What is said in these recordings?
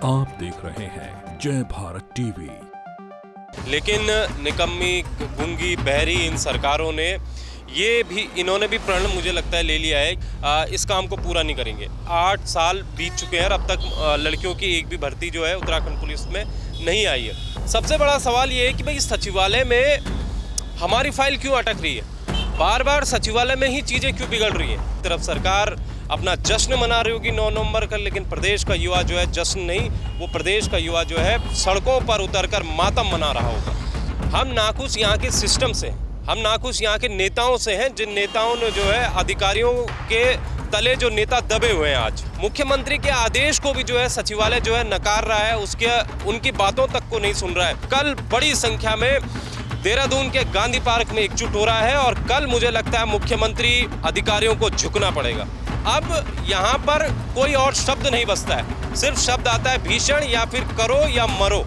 आप देख रहे हैं जय भारत टीवी। लेकिन निकम्मी, गूंगी, बहरी इन सरकारों ने इन्होंने भी प्रण मुझे लगता है ले लिया है, इस काम को पूरा नहीं करेंगे। 8 साल बीत चुके हैं और अब तक लड़कियों की एक भी भर्ती जो है उत्तराखंड पुलिस में नहीं आई है। सबसे बड़ा सवाल ये है कि भाई सचिवालय में हमारी फाइल क्यों अटक रही है, बार बार सचिवालय में ही चीज़ें क्यों बिगड़ रही हैं। तरफ सरकार अपना जश्न मना रही होगी 9 नवंबर का, लेकिन प्रदेश का युवा जो है जश्न नहीं, वो प्रदेश का युवा जो है सड़कों पर उतरकर मातम मना रहा होगा। हम नाखुश यहाँ के सिस्टम से, हम नाखुश यहाँ के नेताओं से हैं, जिन नेताओं ने जो है अधिकारियों के तले जो नेता दबे हुए हैं। आज मुख्यमंत्री के आदेश को भी जो है सचिवालय जो है नकार रहा है, उनकी बातों तक को नहीं सुन रहा है। कल बड़ी संख्या में देहरादून के गांधी पार्क में एकजुट हो रहा है और कल मुझे लगता है मुख्यमंत्री अधिकारियों को झुकना पड़ेगा। अब यहाँ पर कोई और शब्द नहीं बचता है, सिर्फ शब्द आता है भीषण या फिर करो या मरो।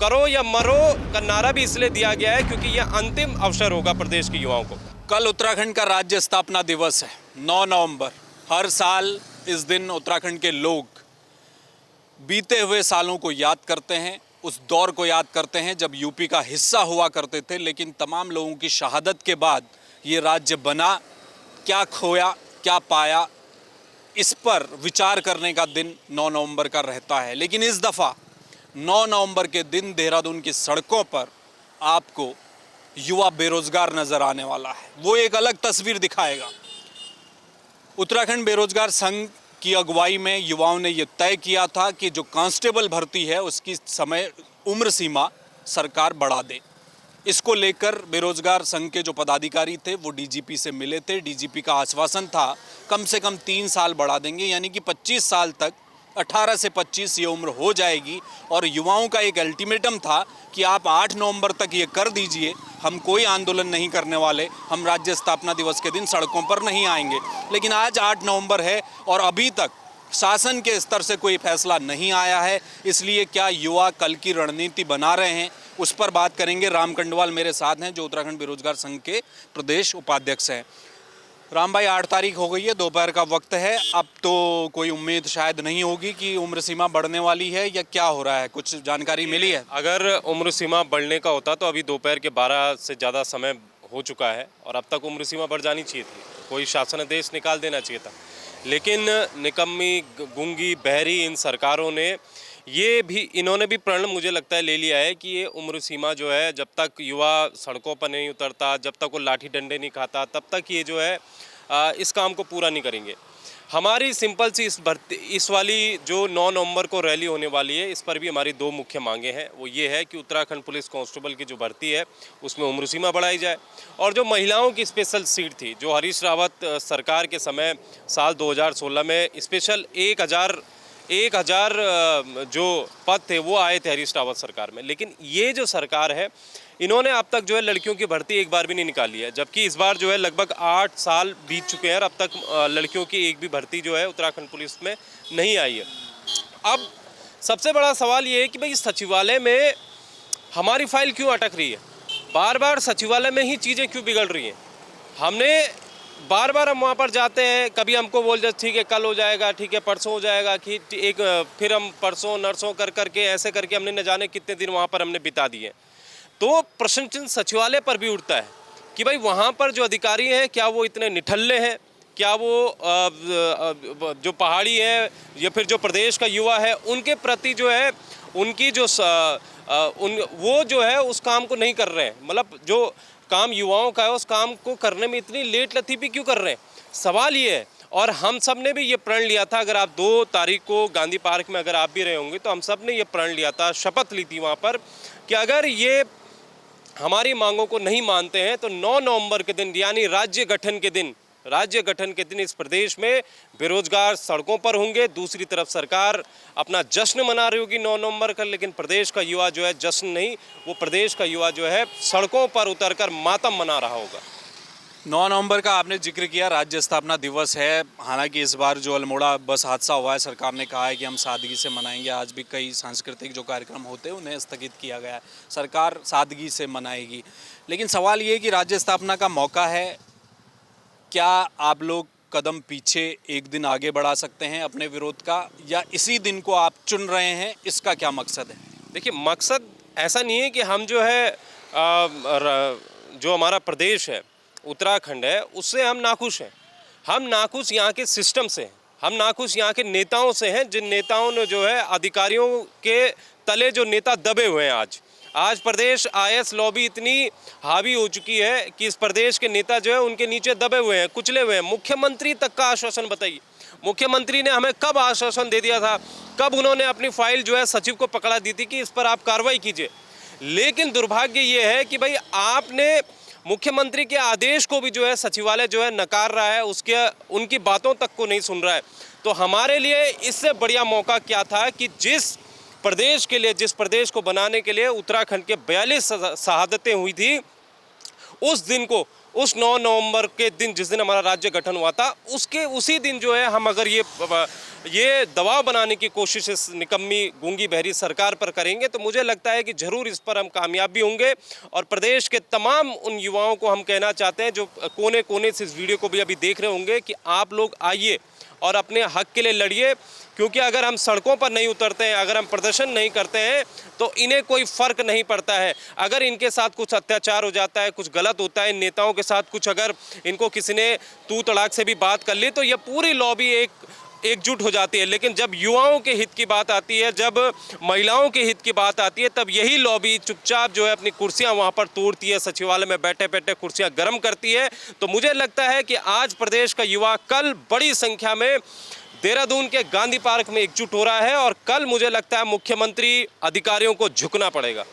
करो या मरो का नारा भी इसलिए दिया गया है क्योंकि यह अंतिम अवसर होगा प्रदेश के युवाओं को। कल उत्तराखंड का राज्य स्थापना दिवस है, 9 नवंबर। हर साल इस दिन उत्तराखंड के लोग बीते हुए सालों को याद करते हैं, उस दौर को याद करते हैं जब यूपी का हिस्सा हुआ करते थे, लेकिन तमाम लोगों की शहादत के बाद ये राज्य बना। क्या खोया, क्या पाया, इस पर विचार करने का दिन 9 नवंबर का रहता है। लेकिन इस दफ़ा 9 नवंबर के दिन देहरादून की सड़कों पर आपको युवा बेरोजगार नज़र आने वाला है। वो एक अलग तस्वीर दिखाएगा। उत्तराखंड बेरोजगार संघ की अगुवाई में युवाओं ने ये तय किया था कि जो कांस्टेबल भर्ती है उसकी उम्र सीमा सरकार बढ़ा दे। इसको लेकर बेरोजगार संघ के जो पदाधिकारी थे वो डीजीपी से मिले थे। डीजीपी का आश्वासन था कम से कम 3 साल बढ़ा देंगे, यानी कि 25 साल तक, 18 से 25 ये उम्र हो जाएगी। और युवाओं का एक अल्टीमेटम था कि आप 8 नवंबर तक ये कर दीजिए, हम कोई आंदोलन नहीं करने वाले, हम राज्य स्थापना दिवस के दिन सड़कों पर नहीं आएंगे। लेकिन आज 8 नवंबर है और अभी तक शासन के स्तर से कोई फैसला नहीं आया है। इसलिए क्या युवा कल की रणनीति बना रहे हैं, उस पर बात करेंगे। राम कंडवाल मेरे साथ हैं, जो उत्तराखंड बेरोजगार संघ के प्रदेश उपाध्यक्ष हैं। राम भाई, 8 तारीख हो गई है, दोपहर का वक्त है। अब तो कोई उम्मीद शायद नहीं होगी कि उम्र सीमा बढ़ने वाली है, या क्या हो रहा है, कुछ जानकारी मिली है? अगर उम्र सीमा बढ़ने का होता तो अभी दोपहर के 12 से ज़्यादा समय हो चुका है और अब तक उम्र सीमा बढ़ जानी चाहिए थी, कोई शासनादेश निकाल देना चाहिए था। लेकिन निकम्मी, गूंगी, बहरी इन सरकारों ने इन्होंने भी प्रण मुझे लगता है ले लिया है कि ये उम्र सीमा जो है, जब तक युवा सड़कों पर नहीं उतरता, जब तक वो लाठी डंडे नहीं खाता, तब तक ये जो है इस काम को पूरा नहीं करेंगे। हमारी सिंपल सी इस वाली जो 9 नवंबर को रैली होने वाली है, इस पर भी हमारी 2 मुख्य मांगे हैं। वो ये है कि उत्तराखंड पुलिस कांस्टेबल की जो भर्ती है उसमें उम्र सीमा बढ़ाई जाए, और जो महिलाओं की स्पेशल सीट थी, जो हरीश रावत सरकार के समय साल 2016 में स्पेशल 1000 जो पद थे वो आए थे हरीश रावत सरकार में। लेकिन ये जो सरकार है, इन्होंने अब तक जो है लड़कियों की भर्ती एक बार भी नहीं निकाली है, जबकि इस बार जो है लगभग 8 साल बीत चुके हैं और अब तक लड़कियों की एक भी भर्ती जो है उत्तराखंड पुलिस में नहीं आई है। अब सबसे बड़ा सवाल ये है कि भाई सचिवालय में हमारी फाइल क्यों अटक रही है, बार बार सचिवालय में ही चीज़ें क्यों बिगड़ रही हैं। बार बार हम वहाँ पर जाते हैं, कभी हमको बोल जाते ठीक है कल हो जाएगा, ठीक है परसों हो जाएगा, कि फिर हम परसों नरसों करके ऐसे करके हमने न जाने कितने दिन वहाँ पर हमने बिता दिए। तो प्रश्न चिन्ह सचिवालय पर भी उठता है कि भाई वहाँ पर जो अधिकारी हैं क्या वो इतने निठल्ले हैं, क्या वो जो पहाड़ी है या फिर जो प्रदेश का युवा है उनके प्रति जो है उनकी जो वो जो है उस काम को नहीं कर रहे हैं। मतलब जो काम युवाओं का है उस काम को करने में इतनी लेट लतीफ़ी क्यों कर रहे हैं, सवाल ये है। और हम सब ने भी ये प्रण लिया था, अगर आप 2 तारीख को गांधी पार्क में अगर आप भी रहे होंगे तो हम सब ने ये प्रण लिया था, शपथ ली थी वहाँ पर, कि अगर ये हमारी मांगों को नहीं मानते हैं तो 9 नवंबर के दिन, यानी राज्य गठन के दिन इस प्रदेश में बेरोजगार सड़कों पर होंगे। दूसरी तरफ सरकार अपना जश्न मना रही होगी 9 नवंबर का, लेकिन प्रदेश का युवा जो है जश्न नहीं, वो प्रदेश का युवा जो है सड़कों पर उतरकर मातम मना रहा होगा। 9 नवंबर का आपने जिक्र किया, राज्य स्थापना दिवस है। हालांकि इस बार जो अल्मोड़ा बस हादसा हुआ है, सरकार ने कहा है कि हम सादगी से मनाएंगे। आज भी कई सांस्कृतिक जो कार्यक्रम होते हैं उन्हें स्थगित किया गया है, सरकार सादगी से मनाएगी। लेकिन सवाल ये है कि राज्य स्थापना का मौका है, क्या आप लोग कदम पीछे एक दिन आगे बढ़ा सकते हैं अपने विरोध का, या इसी दिन को आप चुन रहे हैं, इसका क्या मकसद है? देखिए, मकसद ऐसा नहीं है कि हम जो है जो हमारा प्रदेश है, उत्तराखंड है, उससे हम नाखुश हैं। हम नाखुश यहाँ के सिस्टम से हैं, हम नाखुश यहाँ के नेताओं से हैं, जिन नेताओं ने जो है अधिकारियों के तले जो नेता दबे हुए हैं। आज प्रदेश आईएएस लॉबी इतनी हावी हो चुकी है कि इस प्रदेश के नेता जो है उनके नीचे दबे हुए हैं, कुचले हुए हैं। मुख्यमंत्री तक का आश्वासन बताइए, मुख्यमंत्री ने हमें कब आश्वासन दे दिया था, कब उन्होंने अपनी फाइल जो है सचिव को पकड़ा दी थी कि इस पर आप कार्रवाई कीजिए। लेकिन दुर्भाग्य ये है कि भाई आपने मुख्यमंत्री के आदेश को भी जो है सचिवालय जो है नकार रहा है, उसके उनकी बातों तक को नहीं सुन रहा है। तो हमारे लिए इससे बढ़िया मौका क्या था कि जिस प्रदेश के लिए, जिस प्रदेश को बनाने के लिए उत्तराखंड के 42 शहादतें हुई थी, उस दिन को, उस 9 नवंबर के दिन जिस दिन हमारा राज्य गठन हुआ था, उसी दिन जो है हम अगर ये दबाव बनाने की कोशिश इस निकम्मी गूंगी बहरी सरकार पर करेंगे तो मुझे लगता है कि ज़रूर इस पर हम कामयाब भी होंगे। और प्रदेश के तमाम उन युवाओं को हम कहना चाहते हैं जो कोने कोने से इस वीडियो को भी अभी देख रहे होंगे कि आप लोग आइए और अपने हक के लिए लड़िए, क्योंकि अगर हम सड़कों पर नहीं उतरते हैं, अगर हम प्रदर्शन नहीं करते हैं तो इन्हें कोई फ़र्क नहीं पड़ता है। अगर इनके साथ कुछ अत्याचार हो जाता है, कुछ गलत होता है, नेताओं के साथ कुछ अगर इनको किसी ने तू तड़ाक से भी बात कर ली तो ये पूरी लॉबी एकजुट हो जाती है। लेकिन जब युवाओं के हित की बात आती है, जब महिलाओं के हित की बात आती है, तब यही लॉबी चुपचाप जो है अपनी कुर्सियां वहां पर तोड़ती है, सचिवालय में बैठे बैठे कुर्सियां गर्म करती है। तो मुझे लगता है कि आज प्रदेश का युवा कल बड़ी संख्या में देहरादून के गांधी पार्क में एकजुट हो रहा है और कल मुझे लगता है मुख्यमंत्री अधिकारियों को झुकना पड़ेगा।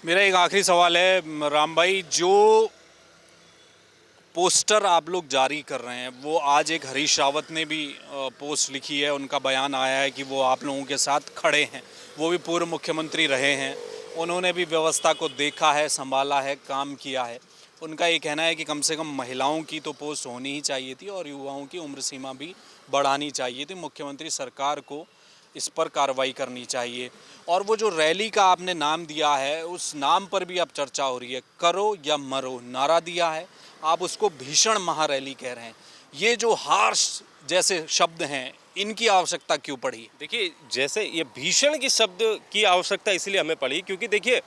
मेरा एक आखिरी सवाल है राम भाई, जो पोस्टर आप लोग जारी कर रहे हैं वो आज एक हरीश रावत ने भी पोस्ट लिखी है, उनका बयान आया है कि वो आप लोगों के साथ खड़े हैं, वो भी पूर्व मुख्यमंत्री रहे हैं, उन्होंने भी व्यवस्था को देखा है, संभाला है, काम किया है। उनका ये कहना है कि कम से कम महिलाओं की तो पोस्ट होनी ही चाहिए थी और युवाओं की उम्र सीमा भी बढ़ानी चाहिए थी, मुख्यमंत्री सरकार को इस पर कार्रवाई करनी चाहिए। और वो जो रैली का आपने नाम दिया है उस नाम पर भी अब चर्चा हो रही है, करो या मरो नारा दिया है, आप उसको भीषण महारैली कह रहे हैं। ये जो हार्श जैसे शब्द हैं इनकी आवश्यकता क्यों पड़ी? देखिए, जैसे ये भीषण की शब्द की आवश्यकता इसलिए हमें पड़ी क्योंकि देखिए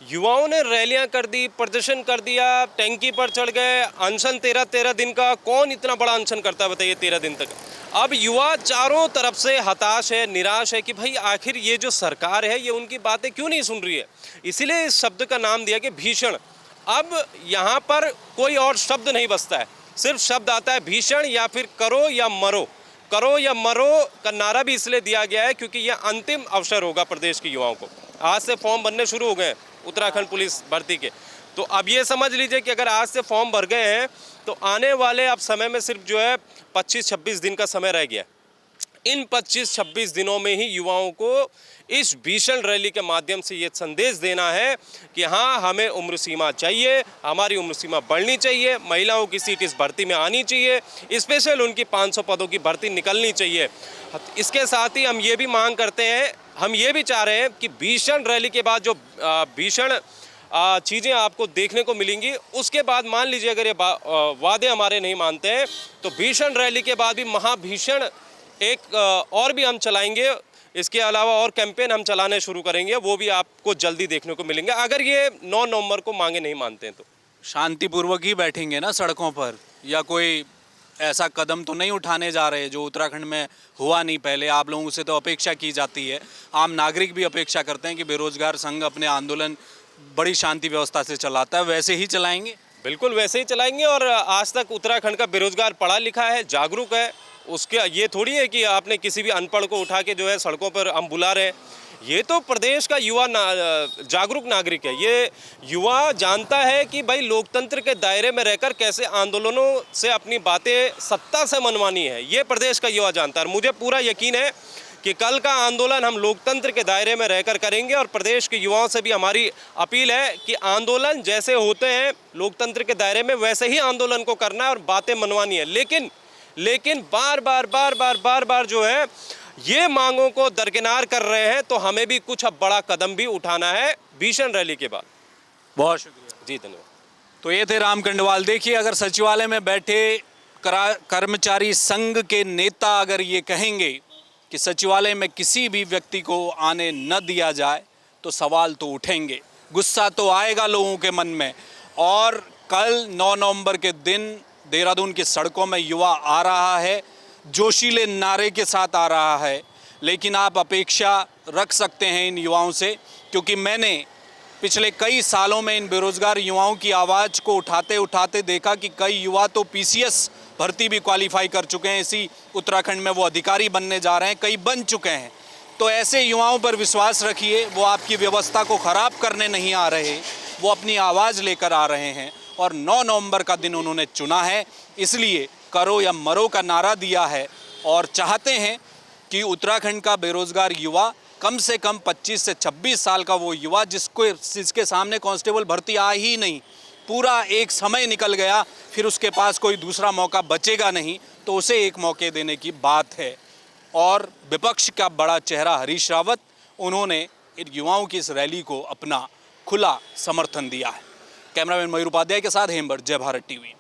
युवाओं ने रैलियां कर दी, प्रदर्शन कर दिया, टैंकी पर चढ़ गए, अनशन 13 दिन का, कौन इतना बड़ा अनशन करता है बताइए 13 दिन तक। अब युवा चारों तरफ से हताश है, निराश है कि भाई आखिर ये जो सरकार है ये उनकी बातें क्यों नहीं सुन रही है। इसीलिए इस शब्द का नाम दिया कि भीषण। अब यहाँ पर कोई और शब्द नहीं बचता है, सिर्फ शब्द आता है भीषण या फिर करो या मरो। करो या मरो का नारा भी इसलिए दिया गया है क्योंकि यह अंतिम अवसर होगा प्रदेश के युवाओं को। आज से फॉर्म भरने शुरू हो गए उत्तराखंड पुलिस भर्ती के, तो अब ये समझ लीजिए कि अगर आज से फॉर्म भर गए हैं तो आने वाले अब समय में सिर्फ जो है 25-26 दिन का समय रह गया। इन 25-26 दिनों में ही युवाओं को इस भीषण रैली के माध्यम से ये संदेश देना है कि हाँ, हमें उम्र सीमा चाहिए, हमारी उम्र सीमा बढ़नी चाहिए, महिलाओं की सीट इस भर्ती में आनी चाहिए, स्पेशल उनकी 500 पदों की भर्ती निकलनी चाहिए। इसके साथ ही हम ये भी मांग करते हैं, हम ये भी चाह रहे हैं कि भीषण रैली के बाद जो भीषण चीज़ें आपको देखने को मिलेंगी, उसके बाद मान लीजिए अगर ये वादे हमारे नहीं मानते हैं तो भीषण रैली के बाद भी महाभीषण एक और भी हम चलाएंगे। इसके अलावा और कैंपेन हम चलाने शुरू करेंगे, वो भी आपको जल्दी देखने को मिलेंगे अगर ये 9 नवंबर को मांगे नहीं मानते हैं तो। शांतिपूर्वक ही बैठेंगे ना सड़कों पर, या कोई ऐसा कदम तो नहीं उठाने जा रहे जो उत्तराखंड में हुआ नहीं पहले? आप लोगों से तो अपेक्षा की जाती है, आम नागरिक भी अपेक्षा करते हैं कि बेरोजगार संघ अपने आंदोलन बड़ी शांति व्यवस्था से चलाता है, वैसे ही चलाएंगे? बिल्कुल वैसे ही चलाएंगे। और आज तक उत्तराखंड का बेरोजगार पढ़ा लिखा है, जागरूक है, उसके ये थोड़ी है कि आपने किसी भी अनपढ़ को उठा के जो है सड़कों पर हम बुला रहे हैं। ये तो प्रदेश का युवा जागरूक नागरिक है। ये युवा जानता है कि भाई लोकतंत्र के दायरे में रहकर कैसे आंदोलनों से अपनी बातें सत्ता से मनवानी है, ये प्रदेश का युवा जानता है। मुझे पूरा यकीन है कि कल का आंदोलन हम लोकतंत्र के दायरे में रहकर करेंगे और प्रदेश के युवाओं से भी हमारी अपील है कि आंदोलन जैसे होते हैं लोकतंत्र के दायरे में वैसे ही आंदोलन को करना है और बातें मनवानी है। लेकिन बार बार जो है ये मांगों को दरकिनार कर रहे हैं, तो हमें भी कुछ अब बड़ा कदम भी उठाना है भीषण रैली के बाद। बहुत शुक्रिया जी, धन्यवाद। तो ये थे राम कंडवाल। देखिए, अगर सचिवालय में बैठे कर्मचारी संघ के नेता अगर ये कहेंगे कि सचिवालय में किसी भी व्यक्ति को आने न दिया जाए तो सवाल तो उठेंगे, गुस्सा तो आएगा लोगों के मन में। और कल 9 नवंबर के दिन देहरादून की सड़कों में युवा आ रहा है, जोशीले नारे के साथ आ रहा है, लेकिन आप अपेक्षा रख सकते हैं इन युवाओं से, क्योंकि मैंने पिछले कई सालों में इन बेरोजगार युवाओं की आवाज़ को उठाते उठाते देखा कि कई युवा तो पीसीएस भर्ती भी क्वालिफाई कर चुके हैं, इसी उत्तराखंड में वो अधिकारी बनने जा रहे हैं, कई बन चुके हैं। तो ऐसे युवाओं पर विश्वास रखिए, वो आपकी व्यवस्था को ख़राब करने नहीं आ रहे, वो अपनी आवाज़ लेकर आ रहे हैं। और 9 नवंबर का दिन उन्होंने चुना है, इसलिए करो या मरो का नारा दिया है और चाहते हैं कि उत्तराखंड का बेरोजगार युवा, कम से कम 25 से 26 साल का वो युवा जिसके सामने कांस्टेबल भर्ती आ ही नहीं, पूरा एक समय निकल गया, फिर उसके पास कोई दूसरा मौका बचेगा नहीं, तो उसे एक मौके देने की बात है। और विपक्ष का बड़ा चेहरा हरीश रावत, उन्होंने इन युवाओं की इस रैली को अपना खुला समर्थन दिया है। कैमरामैन मयूर उपाध्याय के साथ हेमबर, जय भारत टीवी।